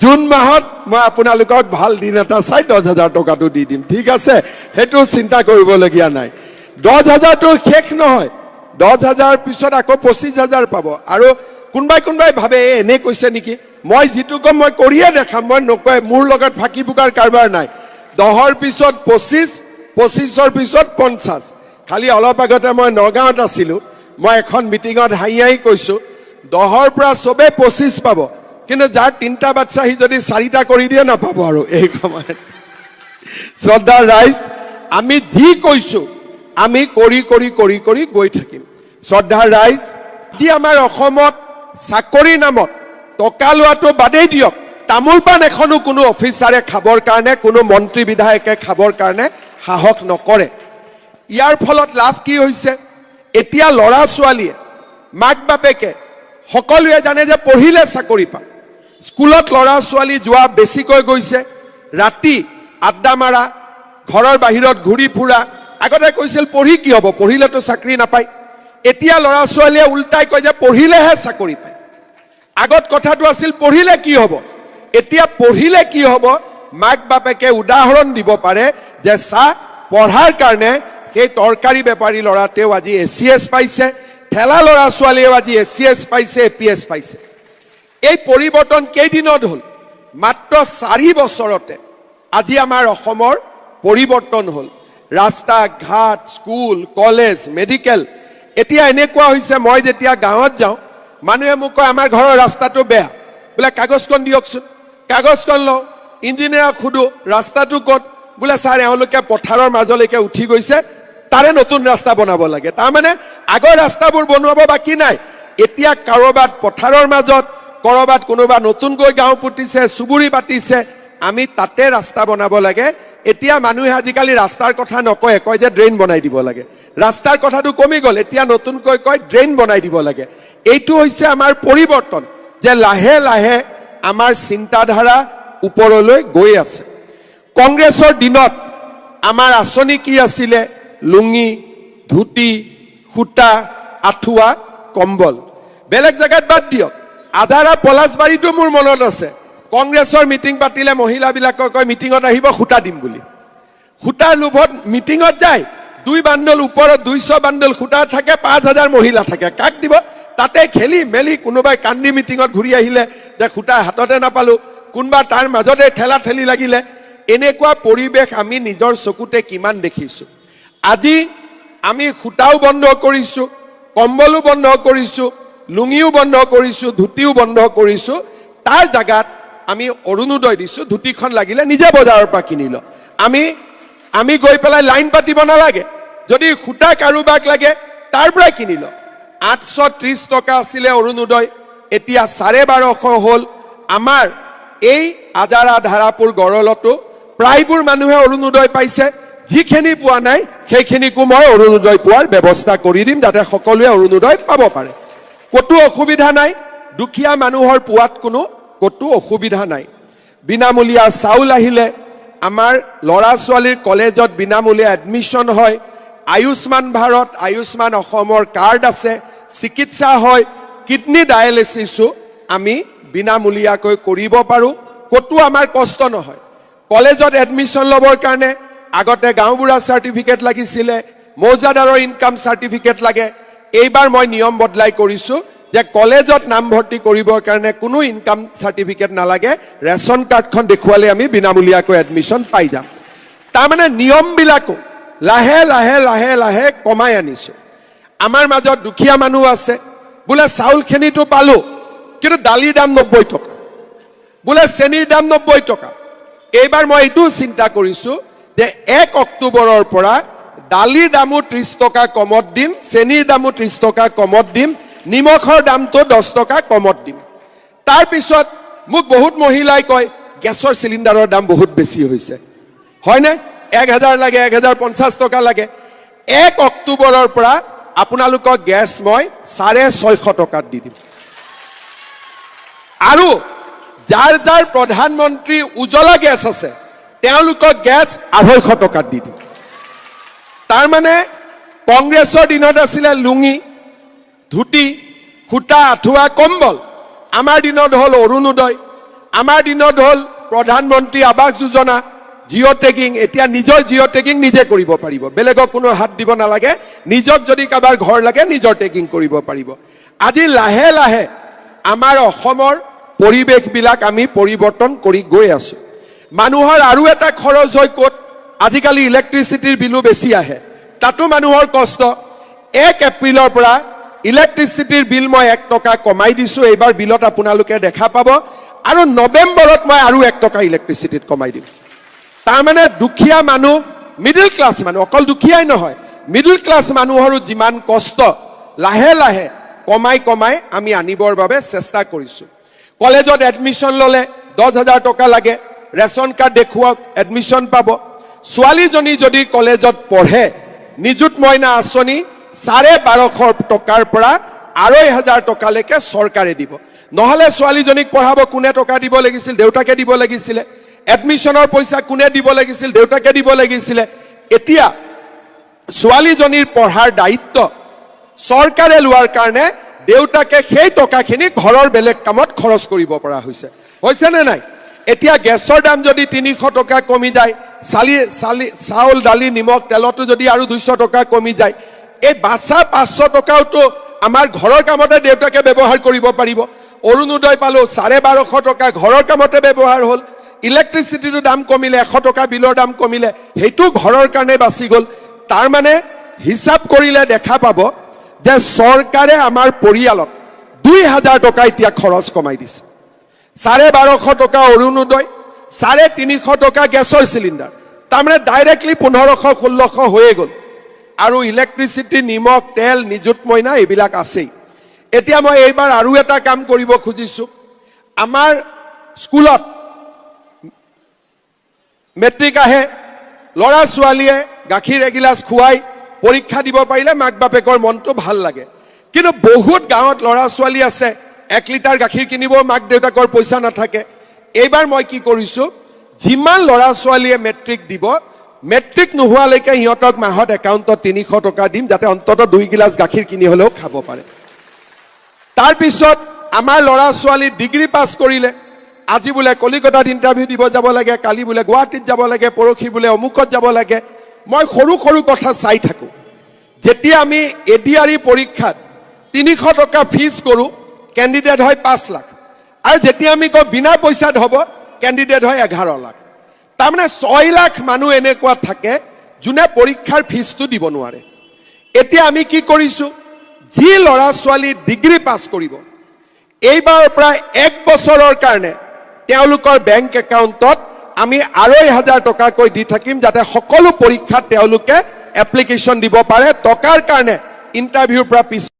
June মাহত মই আপোনালোকক ভাল দিন এটা চাই 10,000 টকাটো দি দিম, ঠিক আছে? সেইটো চিন্তা কৰিবলগীয়া নাই। 10,000টো শেষ নহয়, 10,000 পিছত আকৌ 25,000 পাব। আৰু কোনোবাই ভাবে এনে কৈছে নেকি, মই যিটো কম মই কৰিয়ে দেখাম, মই নকয়, মোৰ লগত ফাঁকি ফুকাৰ কাৰবাৰ নাই। 10ৰ পিছত 25, 25ৰ পিছত 50। খালি অলপ আগতে মই নগাঁৱত আছিলোঁ, মই এখন মিটিঙত হাঁহি কৈছোঁ 10ৰ পৰা চবে 25 পাব, কিন্তু যাৰ 3টা বাচ্চা সি যদি 4টা কৰি দিয়ে নাপাব আৰু এই সময়ত। শ্ৰদ্ধাৰ ৰাইজ, আমি যি কৈছোঁ আমি কৰি কৰি কৰি কৰি গৈ থাকিম। শ্ৰদ্ধাৰ ৰাইজ, যি আমাৰ অসমত চাকৰি নামত টকা লোৱাটো বাদেই দিয়ক, তামোল পাণ এখনো কোনো অফিচাৰে খাবৰ কাৰণে, কোনো মন্ত্ৰী বিধায়কে খাবৰ কাৰণে সাহস নকৰে। ইয়াৰ ফলত লাভ কি হৈছে? এতিয়া ল'ৰা ছোৱালীয়ে, মাক বাপেকে সকলোৱে জানে যে পঢ়িলে চাকৰি পায়। স্কুলত ল'ৰা ছোৱালী যোৱা বেছিকৈ গৈছে, ৰাতি আড্ডা মাৰা, ঘৰৰ বাহিৰত ঘূৰি ফুৰা। আগতে কৈছিল পঢ়ি কি হ'ব, পঢ়িলেতো চাকৰি নাপায়। এতিয়া ল'ৰা ছোৱালীয়ে উল্টাই কয় যে পঢ়িলেহে চাকৰি পায়। আগত কথাটো আছিল পঢ়িলে কি হ'ব, এতিয়া পঢ়িলে কি হ'ব মাক বাপেকে উদাহৰণ দিব পাৰে যে চাহ, পঢ়াৰ কাৰণে সেই তৰকাৰী বেপাৰী ল'ৰাটোৱেও আজি ACS পাইছে, ঠেলা ল'ৰা ছোৱালীয়েও আজি ACS পাইছে, APS পাইছে। এই পৰিৱৰ্তন কেইদিনত হ'ল? মাত্ৰ 4 বছৰতে আজি আমাৰ অসমৰ পৰিৱৰ্তন হ'ল। ৰাস্তা ঘাট, স্কুল, কলেজ, মেডিকেল। এতিয়া এনেকুৱা হৈছে, মই যেতিয়া গাঁৱত যাওঁ, মানুহে মোক কয় আমাৰ ঘৰৰ ৰাস্তাটো বেয়া, বোলে কাগজখন দিয়কচোন। কাগজখন লওঁ, ইঞ্জিনিয়াৰক সোধো ৰাস্তাটো ক'ত, বোলে ছাৰ এওঁলোকে পথাৰৰ মাজলৈকে উঠি গৈছে, তাৰে নতুন ৰাস্তা বনাব লাগে। তাৰমানে আগৰ ৰাস্তাবোৰ বনোৱাব বাকী নাই। এতিয়া কাৰোবাত পথাৰৰ মাজত, কৰবাত কোনোবা নতুনকৈ গাঁও পুতিছে, চুবুৰী পাতিছে, আমি তাতে ৰাস্তা বনাব লাগে। এতিয়া মানুহে আজিকালি ৰাস্তাৰ কথা নকয়, কয় যে ড্ৰেইন বনাই দিব লাগে। ৰাস্তাৰ কথাটো কমি গ'ল, এতিয়া নতুনকৈ কয় ড্ৰেইন বনাই দিব লাগে। এইটো হৈছে আমাৰ পৰিৱৰ্তন, যে লাহে লাহে আমাৰ চিন্তাধাৰা ওপৰলৈ গৈ আছে। কংগ্ৰেছৰ দিনত আমাৰ আঁচনি কি আছিলে? লুঙি, ধুতি, সূতা, আঁঠুৱা, কম্বল। বেলেগ জেগাত বাদ দিয়ক, আধাৰা পলাশবাৰীটো মোৰ মনত আছে। কংগ্ৰেছৰ মিটিং পাতিলে মহিলাবিলাকক কয় মিটিঙত আহিব, সূতা দিম বুলি। সূতাৰ লোভত মিটিঙত যায়, 2 বাণ্ডল ওপৰত 200 বাণ্ডল সূতা থাকে, 5,000 মহিলা থাকে। কাক দিব? তাতে খেলি মেলি কোনোবাই কান্দি মিটিঙত ঘূৰি আহিলে যে সূতা হাততে নাপালো, কোনোবা তাৰ মাজতে ঠেলা ঠেলি লাগিলে। এনেকুৱা পৰিৱেশ আমি নিজৰ চকুতে কিমান দেখিছোঁ। আজি আমি সূতাও বন্ধ কৰিছোঁ, কম্বলো বন্ধ কৰিছোঁ, লুঙিও বন্ধ কৰিছোঁ, ধুতিও বন্ধ কৰিছোঁ। তাৰ জাগাত আমি অৰুণোদয় দিছোঁ। ধুতিখন লাগিলে নিজে বজাৰৰ পৰা কিনি ল। আমি গৈ পেলাই লাইন পাতিব নালাগে। যদি সূতা কাৰোবাক লাগে তাৰ পৰাই কিনি ল। 830 টকা আছিলে অৰুণোদয়, এতিয়া 1250 হ'ল। আমাৰ এই আজাৰা ধাৰাপুৰ গড়লতো প্ৰায়বোৰ মানুহে অৰুণোদয় পাইছে। যিখিনি পোৱা নাই সেইখিনিকো মই অৰুণোদয় পোৱাৰ ব্যৱস্থা কৰি দিম, যাতে সকলোৱে অৰুণোদয় পাব পাৰে। ক'তো অসুবিধা নাই, দুখীয়া মানুহৰ পোৱাত ক'তো অসুবিধা নাই। বিনামূলীয়া চাউল আহিলে, আমাৰ ল'ৰা ছোৱালীৰ কলেজত বিনামূলীয়া এডমিশ্যন হয়। আয়ুষ্মান ভাৰত, আয়ুষ্মান অসমৰ কাৰ্ড আছে, চিকিৎসা হয়। কিডনি ডায়েলিচিছো আমি বিনামূলীয়াকৈ কৰিব পাৰোঁ, ক'তো আমাৰ কষ্ট নহয়। কলেজত এডমিশ্যন ল'বৰ কাৰণে আগতে গাঁওবুঢ়া চাৰ্টিফিকেট লাগিছিলে, মৌজাদাৰৰ ইনকাম চাৰ্টিফিকেট লাগে। এইবাৰ মই নিয়ম বদলাই কৰিছোঁ যে কলেজত নামভৰ্তি কৰিবৰ কাৰণে কোনো ইনকাম চাৰ্টিফিকেট নালাগে, ৰেচন কাৰ্ডখন দেখুৱালে আমি বিনামূলীয়াকৈ এডমিশ্যন পাই যাম। তাৰমানে নিয়মবিলাকো লাহে লাহে লাহে লাহে কমাই আনিছোঁ। আমাৰ মাজত দুখীয়া মানুহ আছে, বোলে চাউলখিনিতো পালোঁ, কিন্তু দালিৰ দাম 90 টকা, বোলে চেনিৰ দাম 90 টকা। এইবাৰ মই এইটোও চিন্তা কৰিছোঁ যে 1 অক্টোবৰৰ পৰা দালিৰ দামো 30 টকা কমত দিম, চেনিৰ দামো 30 টকা কমত দিম, নিমখৰ দামটো 10 টকা কমত দিম। তাৰপিছত মোক বহুত মহিলাই কয় গেছৰ চিলিণ্ডাৰৰ দাম বহুত বেছি হৈছে, হয়নে? 1000 লাগে, 1050 টকা লাগে। 1 অক্টোবৰৰ পৰা আপোনালোকক গেছ মই 650 টকাত দি দিম। আৰু যাৰ যাৰ প্ৰধানমন্ত্ৰী উজ্জ্বলা গেছ আছে তেওঁলোকক গেছ 250 টকাত দি দিম। তাৰমানে কংগ্ৰেছৰ দিনত আছিলে লুঙি, ধুতি, সূতা, আঁঠুৱা, কম্বল। আমাৰ দিনত হ'ল অৰুণোদয়। আমাৰ দিনত হ'ল প্ৰধানমন্ত্ৰী আৱাস যোজনা, জিঅ' টেগিং। এতিয়া নিজৰ জিঅ' টেগিং নিজে কৰিব পাৰিব, বেলেগক কোনো হাত দিব নালাগে। নিজক যদি কাৰোবাৰ ঘৰ লাগে নিজৰ টেগিং কৰিব পাৰিব। আজি লাহে লাহে আমাৰ অসমৰ পৰিৱেশবিলাক আমি পৰিৱৰ্তন কৰি গৈ আছো। মানুহৰ আৰু এটা খৰচ হয় ক'ত, আজিকালি ইলেক্ট্ৰিচিটিৰ বিলো বেছি আহে, তাতো মানুহৰ কষ্ট। 1 এপ্ৰিলৰ পৰা ইলেক্ট্ৰিচিটিৰ বিল মই 1 টকা কমাই দিছো। এইবাৰ বিলত আপোনালোকে দেখা পাব, আৰু নৱেম্বৰত মই আৰু 1 টকা ইলেক্ট্ৰিচিটিত কমাই দিম। তাৰমানে দুখীয়া মানুহ, মিডিল ক্লাছ মানুহ, অকল দুখীয়াই নহয়, মিডিল ক্লাছ মানুহৰো যিমান কষ্ট লাহে লাহে কমাই কমাই আমি আনিবৰ বাবে চেষ্টা কৰিছো। কলেজত এডমিশ্যন ল'লে 10,000 টকা লাগে, ৰেচন কাৰ্ড দেখুৱাওক এডমিশ্যন পাব। ছোৱালীজনী যদি কলেজত পঢ়ে, নিযুত মইনা আঁচনি 1250 টকাৰ পৰা 2,500 টকালৈকে চৰকাৰে দিব। নহ'লে ছোৱালীজনীক পঢ়াব কোনে টকা দিব লাগিছিল? দেউতাকে দিব লাগিছিলে। এডমিশ্যনৰ পইচা কোনে দিব লাগিছিল? দেউতাকে দিব লাগিছিলে। এতিয়া ছোৱালীজনীৰ পঢ়াৰ দায়িত্ব চৰকাৰে লোৱাৰ কাৰণে দেউতাকে সেই টকাখিনি ঘৰৰ বেলেগ কামত খৰচ কৰিব পৰা হৈছে নে নাই? এতিয়া গেছৰ দাম যদি 300 টকা কমি যায়, চাউল দালি নিমখ তেলতো যদি আৰু 200 টকা কমি যায়, এই বাচা 500 টকাওতো আমাৰ ঘৰৰ কামতে দেউতাকে ব্যৱহাৰ কৰিব পাৰিব। অৰুণোদয় পালো 1250 টকা ঘৰৰ কামতে ব্যৱহাৰ হ'ল। ইলেক্ট্ৰিচিটিৰ দাম কমিলে, 100 টকা বিলৰ দাম কমিলে, সেইটো ঘৰৰ কাৰণে বাচি গ'ল। তাৰ মানে হিচাপ কৰিলে দেখা পাব যে চৰকাৰে আমাৰ পৰিয়ালত 2,000 টকা এতিয়া খৰচ কমাই দিছে। 1250 টকা অৰুণোদয়, 350 টকা গেছৰ চিলিণ্ডাৰ, তাৰমানে ডাইৰেক্টলি 1500-1600 হৈয়ে গ'ল। আৰু ইলেক্ট্ৰিচিটি, নিমখ, তেল, নিযুত মইনা এইবিলাক আছেই। এতিয়া মই এইবাৰ আৰু এটা কাম কৰিব খুজিছো। আমাৰ স্কুলত মেট্ৰিক আহে, ল'ৰা ছোৱালীয়ে গাখীৰ এগিলাচ খুৱাই পৰীক্ষা দিব পাৰিলে মাক বাপেকৰ মনটো ভাল লাগে। কিন্তু বহুত গাঁৱত ল'ৰা ছোৱালী আছে 1 লিটাৰ গাখীৰ কিনিব মাক দেউতাকৰ পইচা নাথাকে। এইবাৰ মই কি কৰিছো, যিমান ল'ৰা ছোৱালীয়ে মেট্ৰিক দিব, মেট্ৰিক নোহোৱালৈকে সিহঁতক মাহত একাউণ্টত 300 টকা দিম, যাতে অন্তত 2 গিলাচ গাখীৰ কিনি হ'লেও খাব পাৰে। তাৰপিছত আমাৰ ল'ৰা ছোৱালী ডিগ্ৰী পাছ কৰিলে, আজি বোলে কলিকতাত ইণ্টাৰভিউ দিব যাব লাগে, কালি বোলে গুৱাহাটীত যাব লাগে, পৰহি বোলে অমুকত যাব লাগে। মই সৰু সৰু কথা চাই থাকো। যেতিয়া আমি এডিআৰই পৰীক্ষাত 300 টকা ফিজ কৰোঁ, কেণ্ডিডেট হয় 5 লাখ, আৰু যেতিয়া আমি কওঁ বিনা পইচাত হ'ব, কেণ্ডিডেট হয় 11 লাখ। তাৰমানে 6 লাখ মানুহ এনেকুৱা থাকে যোনে পৰীক্ষাৰ ফিজটো দিব নোৱাৰে। এতিয়া আমি কি কৰিছো, যি ল'ৰা ছোৱালী ডিগ্ৰী পাছ কৰিব, এইবাৰৰ পৰা 1 বছৰৰ কাৰণে তেওঁলোকৰ বেংক একাউণ্টত আমি 2,500 টকাকৈ দি থাকিম, যাতে সকলো পৰীক্ষাত তেওঁলোকে এপ্লিকেশ্যন দিব পাৰে। টকাৰ কাৰণে ইণ্টাৰভিউৰ পৰা পিছ